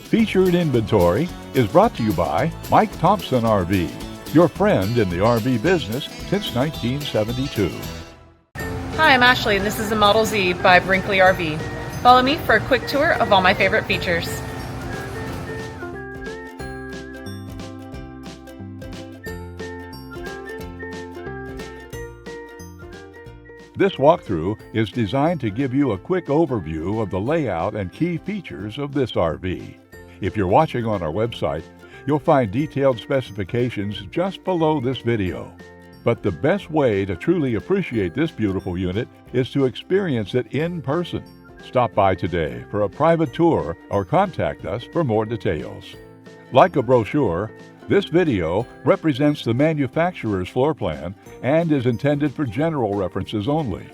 Featured Inventory is brought to you by Mike Thompson RV, your friend in the RV business since 1972. Hi, I'm Ashley and this is the Model Z by Brinkley RV. Follow me for a quick tour of all my favorite features. This walkthrough is designed to give you a quick overview of the layout and key features of this RV. If you're watching on our website, you'll find detailed specifications just below this video. But the best way to truly appreciate this beautiful unit is to experience it in person. Stop by today for a private tour or contact us for more details. Like a brochure, this video represents the manufacturer's floor plan and is intended for general references only.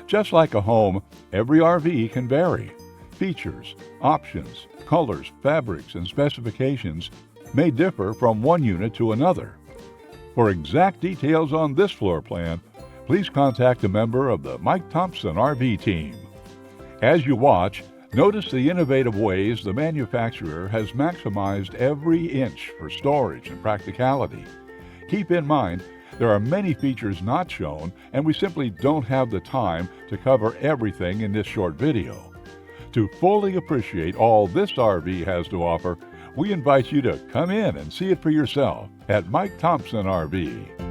Just like a home, every RV can vary. Features, options, colors, fabrics, and specifications may differ from one unit to another. For exact details on this floor plan, please contact a member of the Mike Thompson RV team. As you watch, notice the innovative ways the manufacturer has maximized every inch for storage and practicality. Keep in mind, there are many features not shown, and we simply don't have the time to cover everything in this short video. To fully appreciate all this RV has to offer, we invite you to come in and see it for yourself at Mike Thompson RV.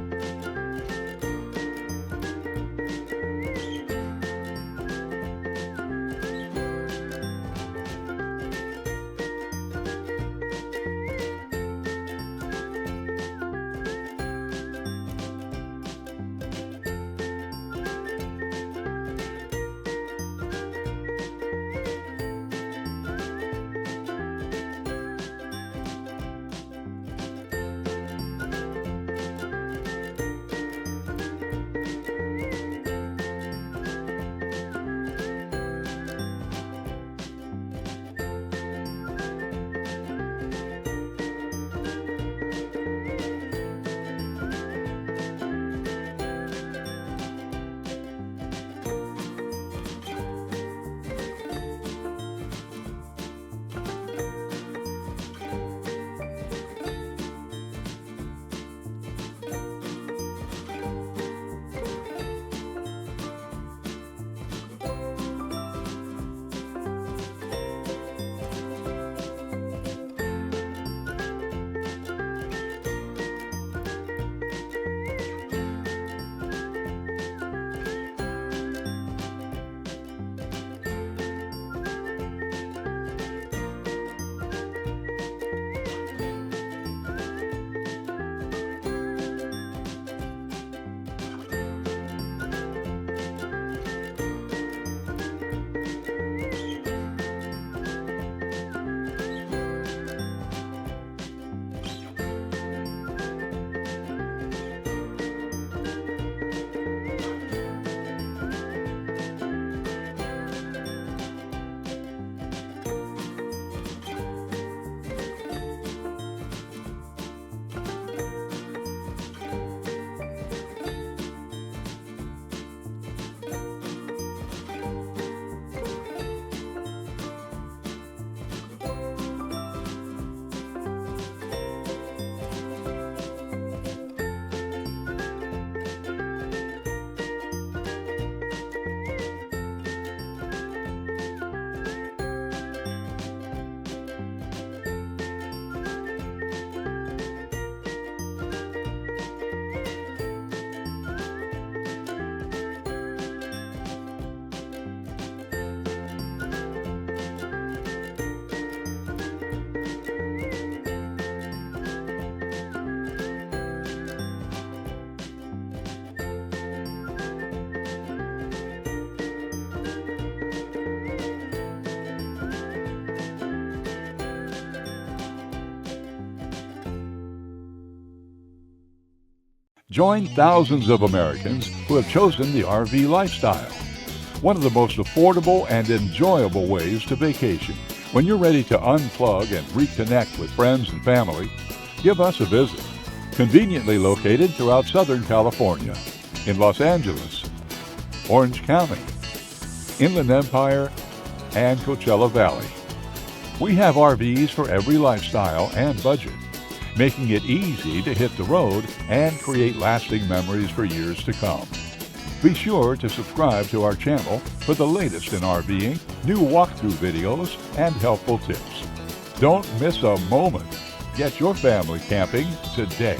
Join thousands of Americans who have chosen the RV lifestyle. One of the most affordable and enjoyable ways to vacation. When you're ready to unplug and reconnect with friends and family, give us a visit. Conveniently located throughout Southern California, in Los Angeles, Orange County, Inland Empire, and Coachella Valley. We have RVs for every lifestyle and budget, making it easy to hit the road and create lasting memories for years to come. Be sure to subscribe to our channel for the latest in RVing, new walkthrough videos, and helpful tips. Don't miss a moment. Get your family camping today.